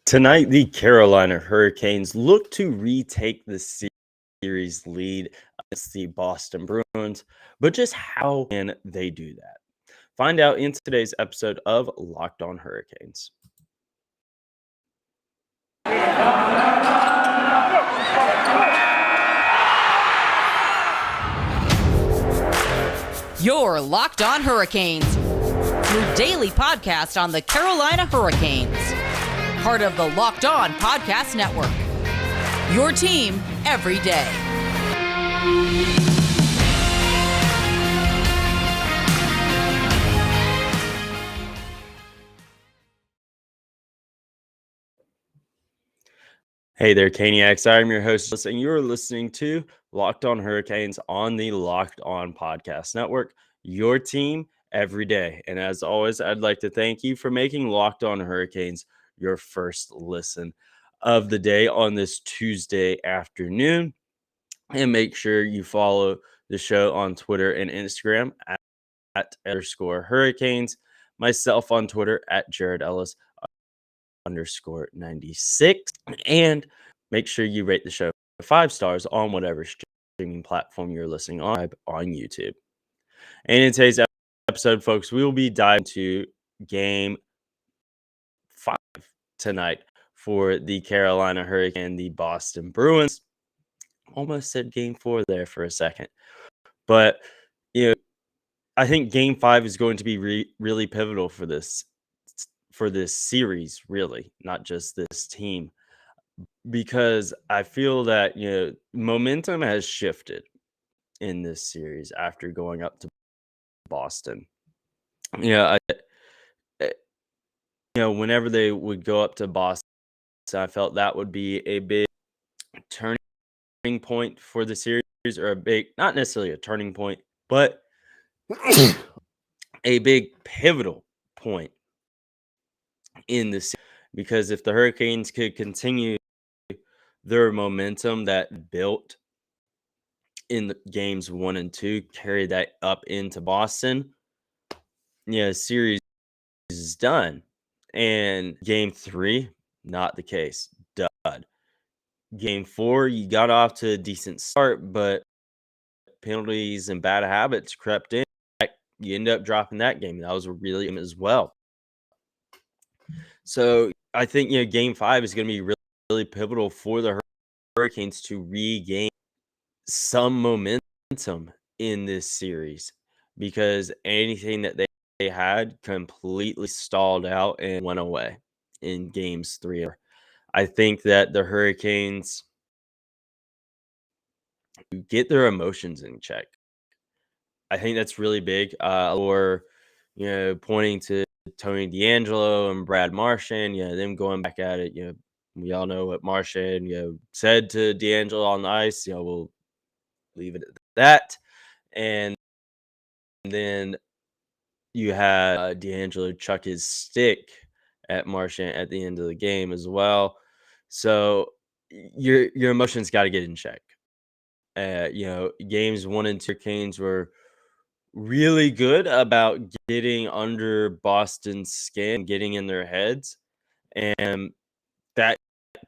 Tonight, the Carolina Hurricanes look to retake the series lead against the Boston Bruins, but just how can they do that? Find out in today's episode of Locked On Hurricanes. You're Locked On Hurricanes, your daily podcast on the Carolina Hurricanes. Part of the Locked On Podcast Network. Your team every day. Hey there, Caniacs. I'm your host, and you're listening to Locked On Hurricanes on the Locked On Podcast Network, your team every day. And as always, I'd like to thank you for making Locked On Hurricanes your first listen of the day on this Tuesday afternoon. And make sure you follow the show on Twitter and Instagram at _Hurricanes, myself on Twitter at Jared Ellis _96, and make sure you rate the show 5 stars on whatever streaming platform you're listening on YouTube. And in today's episode, folks, we will be diving into game 5 tonight for the Carolina Hurricanes and the Boston Bruins. Almost said game 4 there for a second, but I think game 5 is going to be really pivotal for this series, really, not just this team, because I feel that momentum has shifted in this series after going up to Boston. Whenever they would go up to Boston, I felt that would be a big turning point for the series, or not necessarily a turning point, but a big pivotal point in the series. Because if the Hurricanes could continue their momentum that built in the games 1 and 2, carry that up into Boston, series is done. And game 3, not the case. Dud. Game 4, you got off to a decent start, but penalties and bad habits crept in. You end up dropping that game. That was a really as well. So I think game 5 is going to be really, really pivotal for the Hurricanes to regain some momentum in this series, because anything that they had completely stalled out and went away in games 3. I think that the Hurricanes get their emotions in check. I think that's really big. Or pointing to Tony DeAngelo and Brad Marchand, them going back at it. We all know what Marchand said to DeAngelo on the ice. We'll leave it at that. And then you had DeAngelo chuck his stick at Marchand at the end of the game as well. So your emotions got to get in check. Games 1 and 2, Canes were really good about getting under Boston's skin, getting in their heads, and that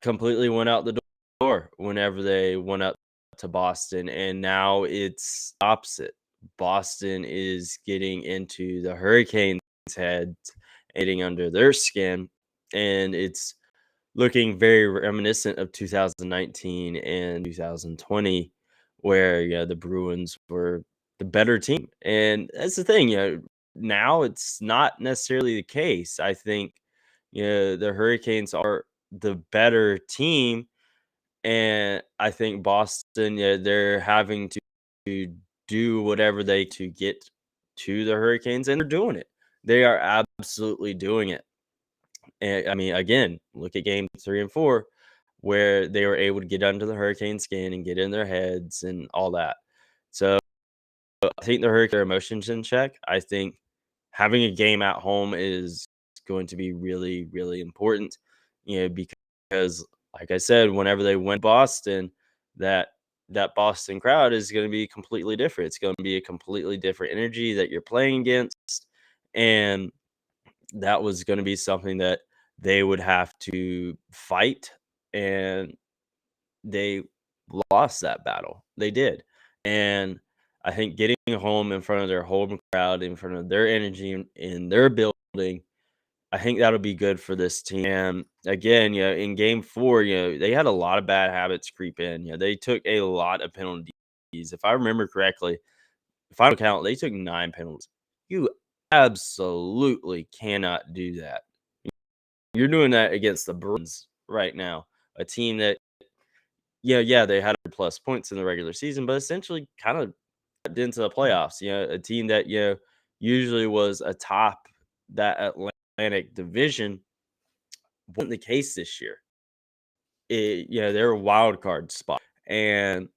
completely went out the door whenever they went up to Boston. And now it's opposite. Boston is getting into the Hurricanes' heads, getting under their skin, and it's looking very reminiscent of 2019 and 2020, where the Bruins were the better team. And that's the thing, now it's not necessarily the case. I think the Hurricanes are the better team, and I think Boston, they're having to do whatever they to get to the Hurricanes, and they're doing it. They are absolutely doing it. And I mean, again, look at game 3 and 4, where they were able to get under the Hurricane skin and get in their heads and all that. So I think the Hurricane emotions in check. I think having a game at home is going to be really, really important, because like I said, whenever they win Boston, that Boston crowd is going to be completely different. It's going to be a completely different energy that you're playing against. And that was going to be something that they would have to fight, and they lost that battle. They did. And I think getting home in front of their home crowd, in front of their energy in their building, I think that'll be good for this team. And again, in game 4, they had a lot of bad habits creep in. They took a lot of penalties. If I remember correctly, final count, they took 9 penalties. You absolutely cannot do that. You're doing that against the Bruins right now, a team that, yeah, they had plus points in the regular season, but essentially kind of into the playoffs. A team that usually was atop that Atlantic division wasn't the case this year. They're a wild card spot, and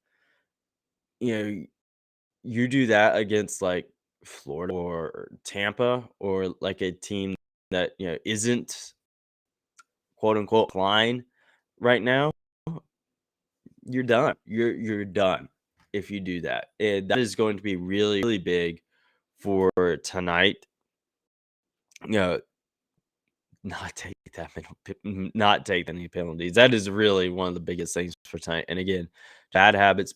you know you do that against like Florida or Tampa or like a team that isn't quote unquote line right now. You're done. You're done if you do that. And that is going to be really, really big for tonight. You know, not take any penalties. That is really one of the biggest things for tonight. And again, bad habits,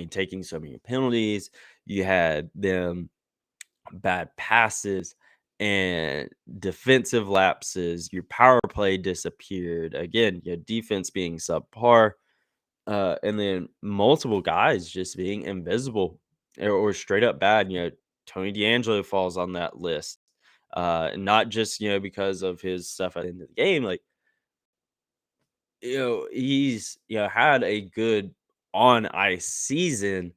taking so many penalties. You had them bad passes and defensive lapses. Your power play disappeared. Again, your defense being subpar. And then multiple guys just being invisible or straight up bad. Tony D'Angelo falls on that list. Not just because of his stuff at the end of the game. Like he's had a good on ice season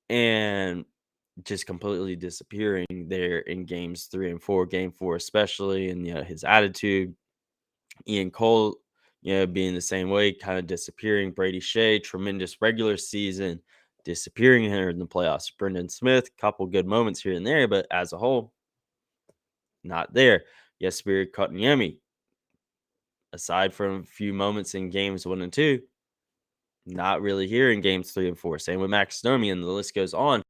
and just completely disappearing there in games 3 and 4. Game 4 especially, and his attitude. Ian Cole, being the same way, kind of disappearing. Brady Shea, tremendous regular season, disappearing here in the playoffs. Brendan Smith, couple good moments here and there, but as a whole, not there. Jesper Kotkaniemi, aside from a few moments in games 1 and 2, not really here in games 3 and 4. Same with Max Domi, and the list goes on.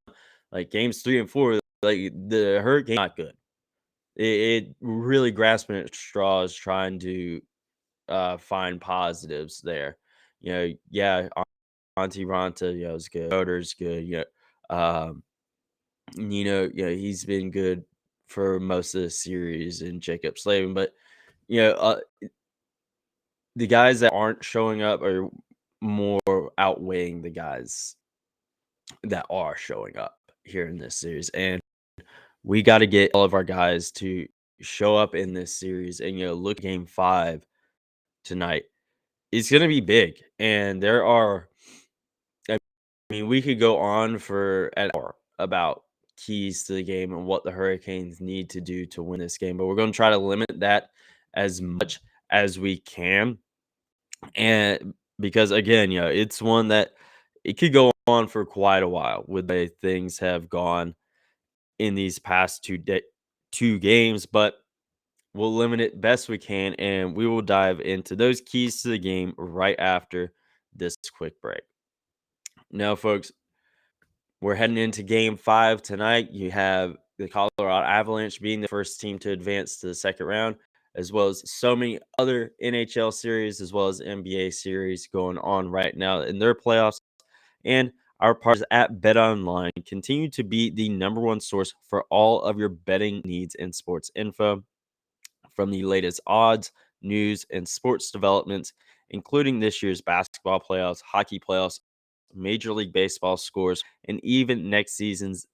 Like games 3 and 4, like the Hurricane, not good. It really grasping at straws, trying to find positives there. Yeah, Auntie Ranta, is good. Yoder's good. He's been good for most of the series, and Jacob Slavin, but you know, uh, the guys that aren't showing up are more outweighing the guys that are showing up here in this series, and we got to get all of our guys to show up in this series. And look, game 5 tonight. It's gonna be big, and there are. I mean, we could go on for an hour about keys to the game and what the Hurricanes need to do to win this game, but we're gonna try to limit that as much as we can. And because again, it's one that it could go on for quite a while with the way things have gone in these past 2 games, but we'll limit it best we can, and we will dive into those keys to the game right after this quick break. Now, folks, we're heading into game 5 tonight. You have the Colorado Avalanche being the first team to advance to the second round, as well as so many other NHL series, as well as NBA series going on right now in their playoffs. And our partners at BetOnline continue to be the number one source for all of your betting needs and sports info. From the latest odds, news, and sports developments, including this year's basketball playoffs, hockey playoffs, Major League Baseball scores, and even next season's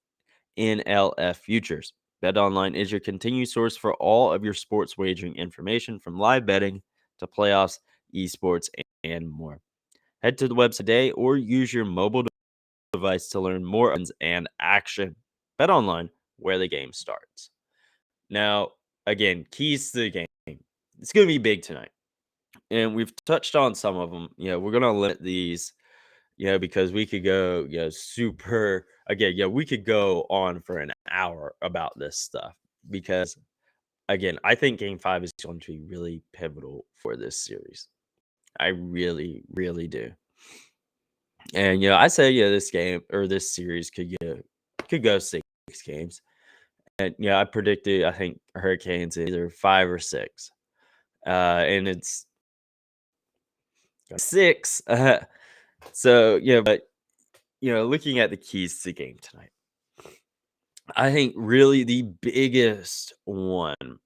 NLF futures. BetOnline is your continued source for all of your sports wagering information, from live betting to playoffs, esports, and more. Head to the website today or use your mobile device to learn more and action. BetOnline, where the game starts. Now, again, keys to the game. It's going to be big tonight. And we've touched on some of them. We're going to limit these, because we could go, super, again, we could go on for an hour about this stuff. Because, again, I think game 5 is going to be really pivotal for this series. I really, really do. And, I say, this game or this series could go 6 games. And I predicted, I think Hurricanes either 5 or 6. and it's 6. So, but, looking at the keys to the game tonight, I think really the biggest one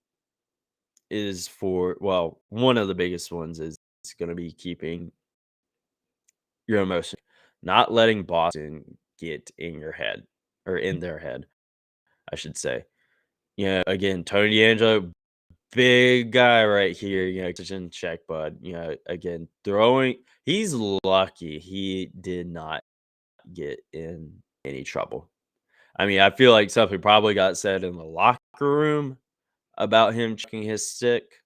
is one of the biggest ones is going to be keeping your emotion, not letting Boston get in your head or in their head, I should say. Again, Tony D'Angelo, big guy right here, just in check, bud. Again, he's lucky he did not get in any trouble. I mean, I feel like something probably got said in the locker room about him checking his stick,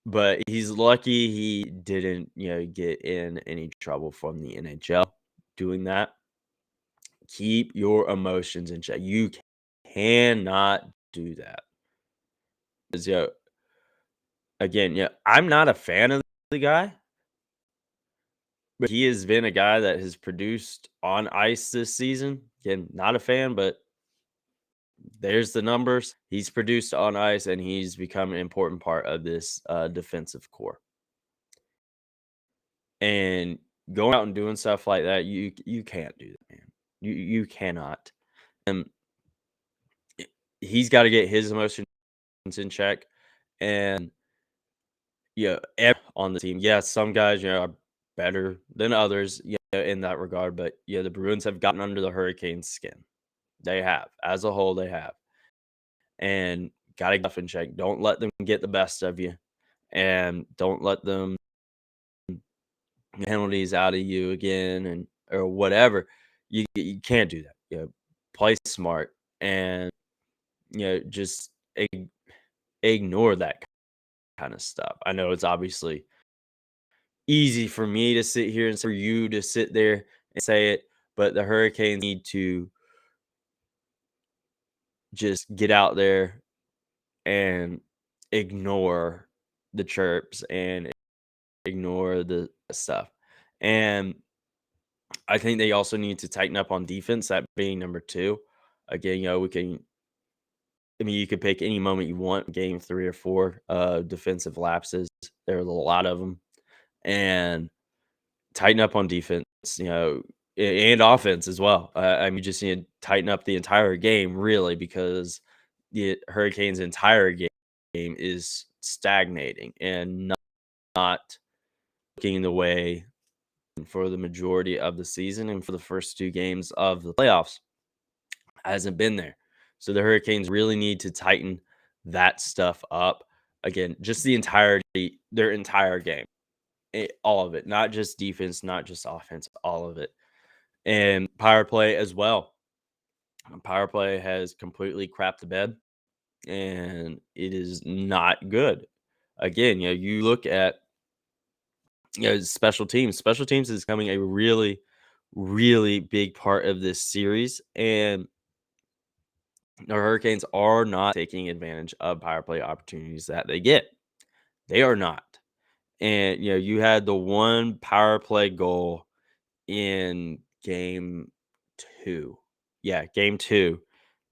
but he's lucky he didn't, get in any trouble from the NHL doing that. Keep your emotions in check. You cannot do that. 'Cause, again, I'm not a fan of the guy, but he has been a guy that has produced on ice this season. Again, not a fan, but there's the numbers. He's produced on ice, and he's become an important part of this defensive core. And going out and doing stuff like that, you can't do that, man. You cannot. And he's got to get his emotions in check. And on the team, yeah, some guys, are better than others, in that regard. But the Bruins have gotten under the Hurricanes' skin. They have, as a whole, they have, and got to get in check. Don't let them get the best of you, and don't let them penalties out of you again, and or whatever. You can't do that. Play smart, and just ignore that kind of stuff. I know it's obviously easy for me to sit here and for you to sit there and say it, but the Hurricanes need to just get out there and ignore the chirps and ignore the stuff. And I think they also need to tighten up on defense, that being number 2. Again, you could pick any moment you want, game 3 or 4, defensive lapses. There are a lot of them. And tighten up on defense, and offense as well. I mean, you just need to tighten up the entire game, really, because the Hurricanes' entire game is stagnating and not looking the way for the majority of the season and for the first 2 games of the playoffs hasn't been there. So the Hurricanes really need to tighten that stuff up. Again, just their entire game. All of it, not just defense, not just offense, all of it. And power play as well. Power play has completely crapped the bed, and it is not good. Again, you look at special teams. Special teams is becoming a really, really big part of this series, and the Hurricanes are not taking advantage of power play opportunities that they get. They are not. And you had the one power play goal in game 2. Yeah, game 2.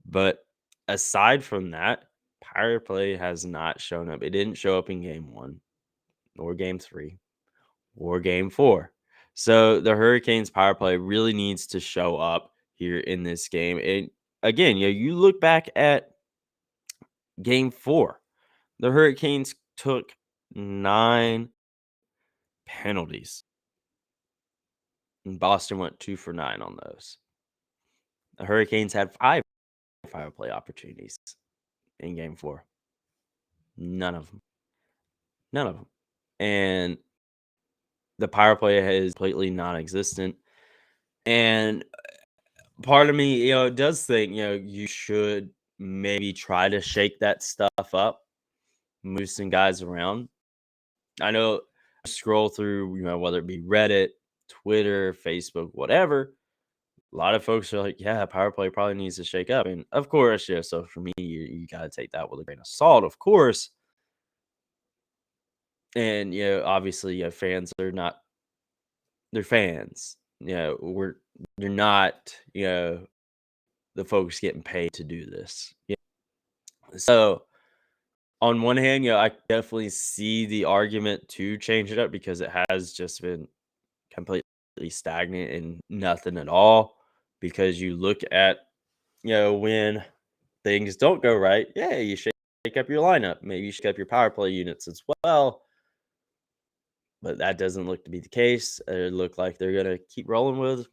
But aside from that, power play has not shown up. It didn't show up in game 1, nor game 3, or game 4. So the Hurricanes power play really needs to show up here in this game. And again, you look back at game 4, the Hurricanes took 9 penalties, and Boston went 2 for 9 on those. The Hurricanes had 5 power play opportunities in game 4. None of them. None of them. And the power play is completely non-existent. And part of me, does think, you should maybe try to shake that stuff up, move some guys around. I know I scroll through, whether it be Reddit, Twitter, Facebook, whatever. A lot of folks are like, yeah, power play probably needs to shake up. And of course, social media, you got to take that with a grain of salt, of course. And, obviously, fans are not, they're fans. They're not, the folks getting paid to do this. Yeah. So on one hand, I definitely see the argument to change it up because it has just been completely stagnant and nothing at all. Because you look at, when things don't go right, yeah, you shake up your lineup. Maybe you shake up your power play units as well. But that doesn't look to be the case. It look like they're gonna keep rolling with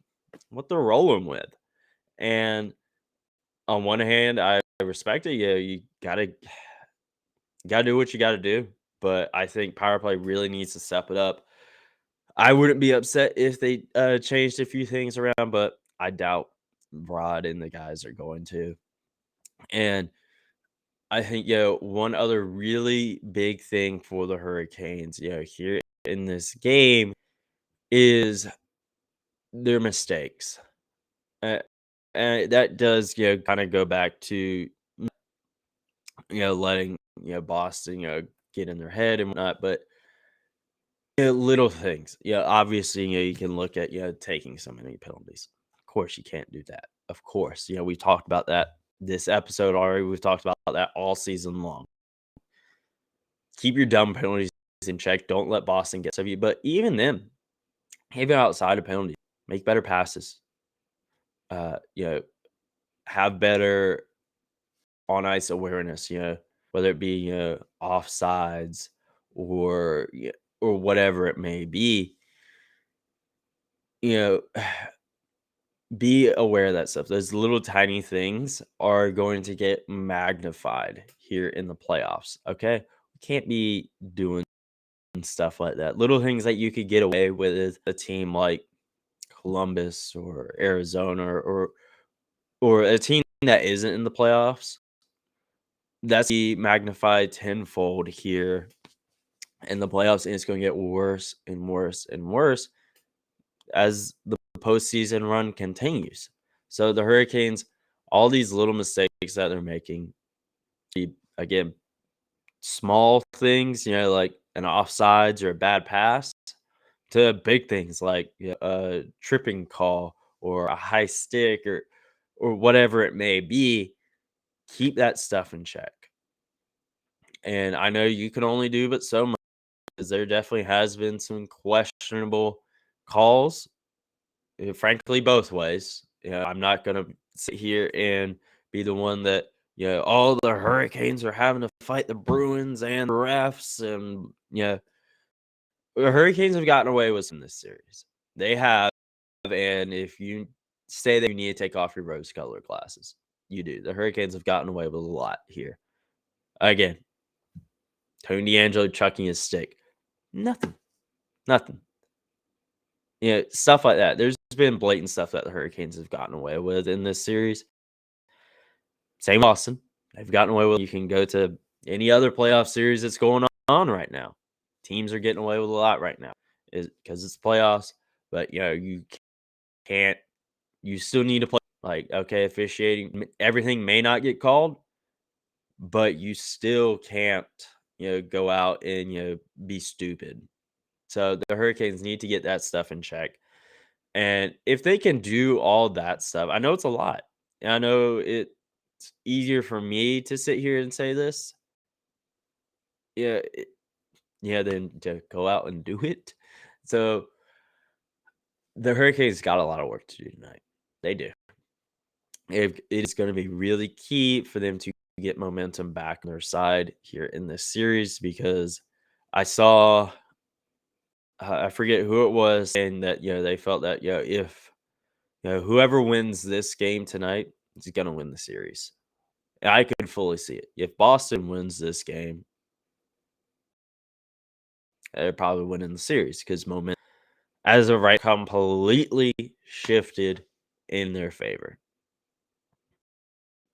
what they're rolling with. And on one hand, I respect it. Yeah, you gotta do what you gotta do. But I think power play really needs to step it up. I wouldn't be upset if they changed a few things around, but I doubt Rod and the guys are going to. And I think, one other really big thing for the Hurricanes, here in this game is their mistakes. Uh, and that does, kind of go back to, letting, Boston, get in their head and whatnot. But little things. Yeah, obviously, you can look at, taking so many penalties. Of course, you can't do that. Of course. We talked about that this episode already. We've talked about that all season long. Keep your dumb penalties in check. Don't let Boston get to you. But even then, even outside of penalties, make better passes. Have better on ice awareness, whether it be, offsides or or whatever it may be, you know, be aware of that stuff. Those little tiny things are going to get magnified here in the playoffs. Okay. We can't be doing stuff like that. Little things that you could get away with a team like Columbus or Arizona or a team that isn't in the playoffs. That's the magnified tenfold here in the playoffs, and it's going to get worse and worse and worse as the postseason run continues. So the Hurricanes, all these little mistakes that they're making, again, small things, like an offsides or a bad pass, to big things like a tripping call or a high stick or whatever it may be. Keep that stuff in check. And I know you can only do but so much because there definitely has been some questionable calls, frankly, both ways. I'm not going to sit here and be the one that, all the Hurricanes are having to fight the Bruins and the refs. And, the Hurricanes have gotten away with some this series. They have. And if you say that you need to take off your rose colored glasses, you do. The Hurricanes have gotten away with a lot here. Again, Tony D'Angelo chucking his stick. Nothing. Nothing. Stuff like that. There's been blatant stuff that the Hurricanes have gotten away with in this series. Same Boston. They've gotten away with. You can go to any other playoff series that's going on right now. Teams are getting away with a lot right now because it's playoffs. But you can't. You still need to play. Like, okay, officiating, everything may not get called, but you still can't, go out and be stupid. So the Hurricanes need to get that stuff in check. And if they can do all that stuff, I know it's a lot. And I know it's easier for me to sit here and say this. Yeah, than to go out and do it. So the Hurricanes got a lot of work to do tonight. They do. It is going to be really key for them to get momentum back on their side here in this series because I saw I forget who it was saying that they felt that if whoever wins this game tonight is going to win the series. And I could fully see it. If Boston wins this game, they're probably winning the series because momentum, as of right, completely shifted in their favor.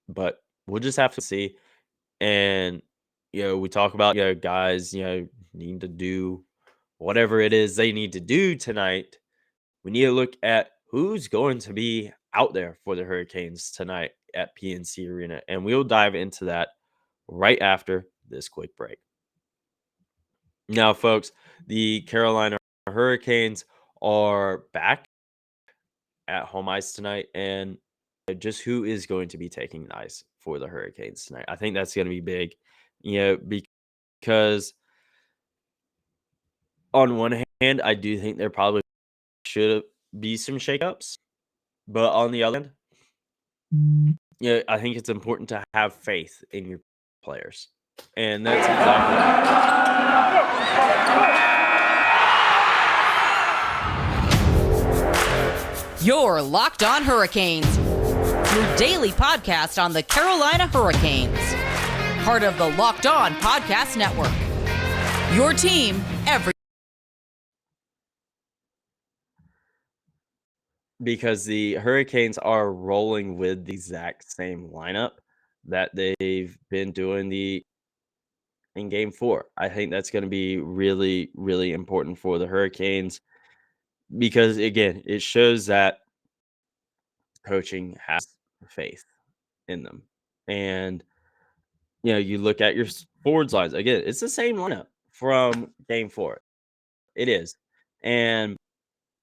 But we'll just have to see. And we talk about guys need to do whatever it is they need to do tonight. We need to look at who's going to be out there for the Hurricanes tonight at PNC Arena, and we'll dive into that right after this quick break. Now, folks, the Carolina Hurricanes are back at home ice tonight, and just who is going to be taking the ice for the Hurricanes tonight? I think that's going to be big. because on one hand, I do think there probably should be some shakeups, but on the other hand, I think it's important to have faith in your players, and that's exactly what Your Locked On Hurricanes, your daily podcast on the Carolina Hurricanes. Part of the Locked On Podcast Network. Your team every because the Hurricanes are rolling with the exact same lineup that they've been doing in game 4. I think that's going to be really, really important for the Hurricanes because, again, it shows that coaching has faith in them. And, you look at your forwards lines. Again, it's the same lineup from game 4. It is. And,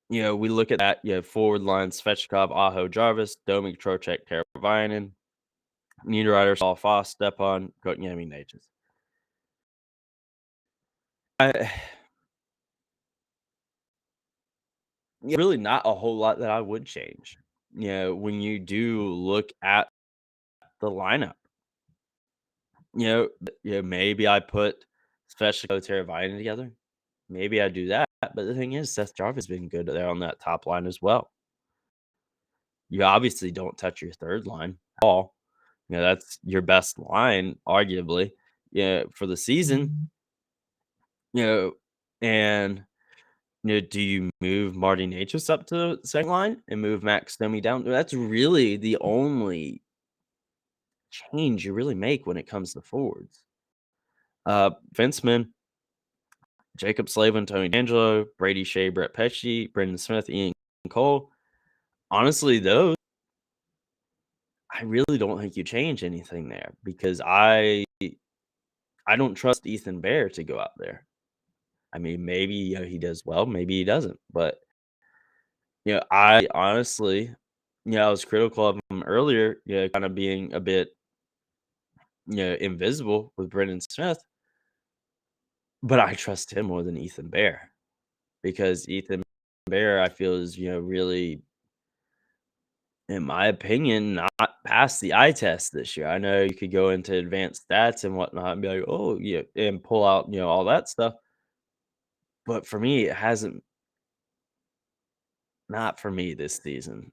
we look at that, forward line, Svechkov, Aho, Jarvis, Domi, Trocheck, Teravainen, Niederreiter, Saul, Foss, Stepan, Kotkaniemi, Natchez. Really not a whole lot that I would change. When you do look at the lineup, maybe I put Svechnikov, Teravainen together. Maybe I do that. But the thing is, Seth Jarvis has been good there on that top line as well. You obviously don't touch your third line at all. That's your best line, arguably, for the season. And do you move Marty Natchez up to the second line and move Max Domi down? That's really the only change you really make when it comes to forwards. Defenseman, Jacob Slavin, Tony D'Angelo, Brady Shea, Brett Pesci, Brendan Smith, Ian Cole. Honestly, those, I really don't think you change anything there because I don't trust Ethan Bear to go out there. I mean, maybe he does well, maybe he doesn't. But I honestly, I was critical of him earlier, kind of being a bit, invisible with Brendan Smith. But I trust him more than Ethan Bear because Ethan Bear, I feel, is really, in my opinion, not past the eye test this year. I know you could go into advanced stats and whatnot and be like, oh, yeah, and pull out, all that stuff. But for me, it hasn't, not for me this season.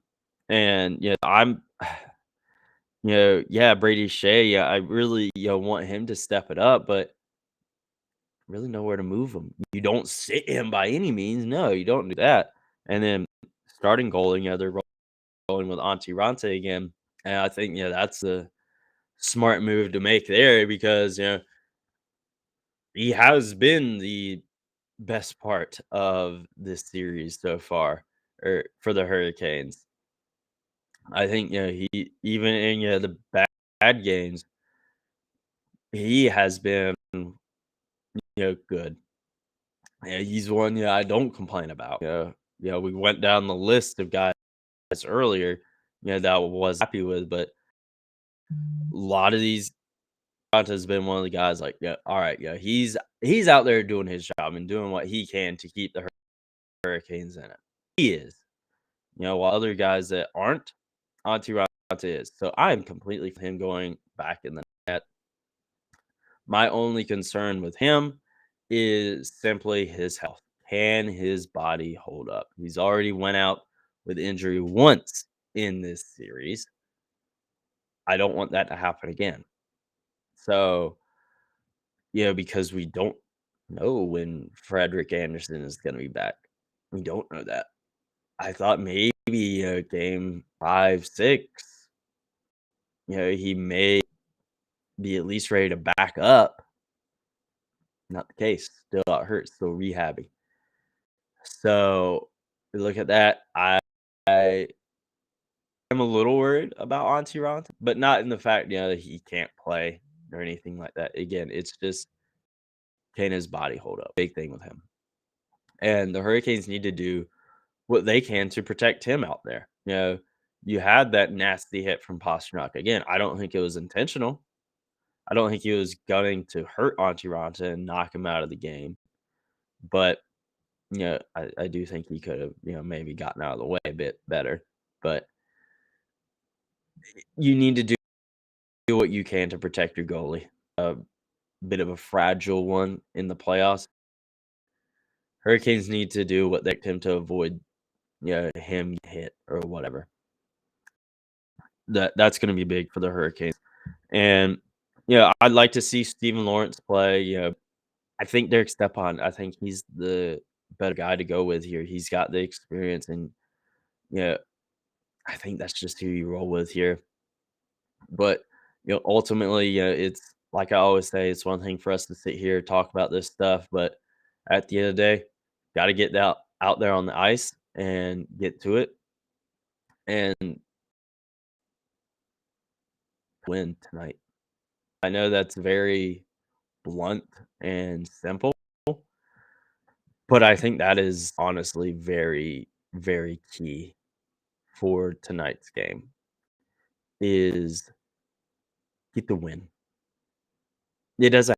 And, I'm, yeah, Brady Shea, yeah, I really, want him to step it up, but really nowhere to move him. You don't sit him by any means. No, you don't do that. And then starting goalie, they're rolling with Antti Rante again. And I think, that's a smart move to make there because, he has been the best part of this series so far, or for the Hurricanes. I think, he, even in, the bad games, he has been, good. Yeah, he's one, I don't complain about. We went down the list of guys earlier, that I was happy with, but a lot of these has been one of the guys like, yeah, all right, yeah, he's out there doing his job and doing what he can to keep the Hurricanes in it. He is, while other guys that aren't, Antti Raanta is. So I am completely for him going back in the net. My only concern with him is simply his health. Can his body hold up? He's already went out with injury once in this series. I don't want that to happen again. So, because we don't know when Frederick Anderson is going to be back. We don't know that. I thought maybe game 5, 6, he may be at least ready to back up. Not the case. Still got hurt. Still rehabbing. So look at that. I am a little worried about Antti Raanta, but not in the fact that he can't play or anything like that. Again, it's just, can his body hold up? Big thing with him. And the Hurricanes need to do what they can to protect him out there. You had that nasty hit from Pastrnak. Again, I don't think it was intentional. I don't think he was gunning to hurt Auntie Ronta and knock him out of the game, but I do think he could have, maybe gotten out of the way a bit better. But you need to do what you can to protect your goalie. A bit of a fragile one in the playoffs. Hurricanes need to do what they can to avoid, him hit or whatever. That's going to be big for the Hurricanes. And I'd like to see Steven Lawrence play. I think Derek Stepan, I think he's the better guy to go with here. He's got the experience, and yeah, I think that's just who you roll with here. But ultimately, it's like I always say, it's one thing for us to sit here talk about this stuff, but at the end of the day, got to get out there on the ice and get to it and win tonight. I know that's very blunt and simple, but I think that is honestly very, very key for tonight's game is get the win. It doesn't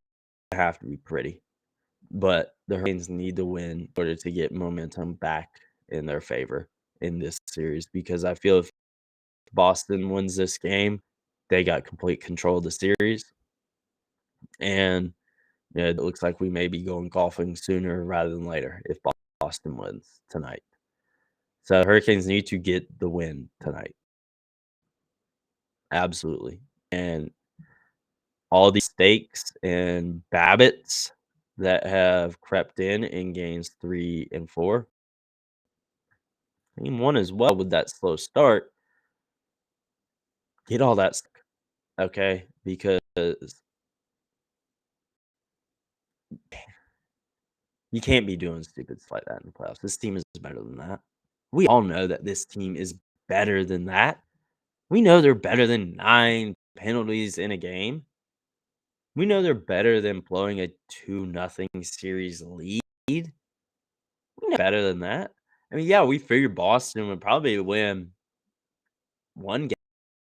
have to be pretty, but the Hurricanes need to win in order to get momentum back in their favor in this series, because I feel if Boston wins this game, they got complete control of the series. And it looks like we may be going golfing sooner rather than later if Boston wins tonight. So Hurricanes need to get the win tonight. Absolutely. And all these stakes and Babbitts that have crept in games 3 and 4. Game 1 as well with that slow start. Get all that stuck, okay? Because you can't be doing stupid stuff like that in the playoffs. This team is better than that. We all know that this team is better than that. We know they're better than 9 penalties in a game. We know they're better than blowing a 2-0 series lead. We know better than that. I mean, yeah, we figured Boston would probably win one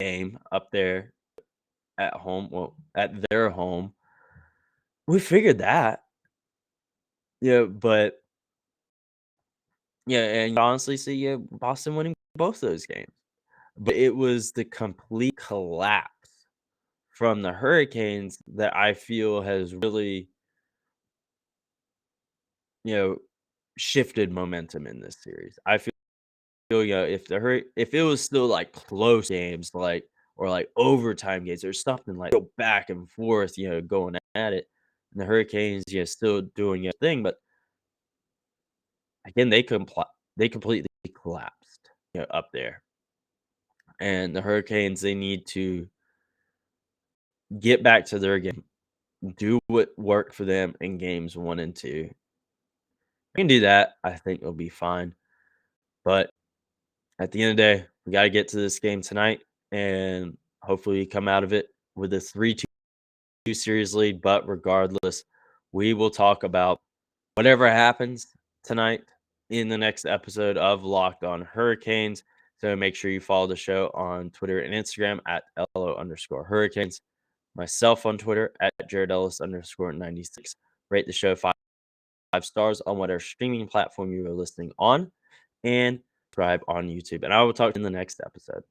game up there at home. Well, at their home. We figured that. Yeah, but and honestly see Boston winning both those games. But it was the complete collapse from the Hurricanes that I feel has really, shifted momentum in this series. I feel, if it was still like close games, or like overtime games or something like go back and forth, going at it, and the Hurricanes, still doing their thing, but again, they completely collapsed, up there. And the Hurricanes, they need to get back to their game, do what worked for them in games 1 and 2. We can do that. I think it'll be fine. But at the end of the day, we got to get to this game tonight, and hopefully we come out of it with a 3-2 series lead. But regardless, we will talk about whatever happens tonight in the next episode of Locked On Hurricanes. So make sure you follow the show on Twitter and Instagram at LO_Hurricanes. Myself on Twitter at Jared_Ellis_96. Rate the show 5 stars on whatever streaming platform you are listening on, and subscribe on YouTube. And I will talk in the next episode.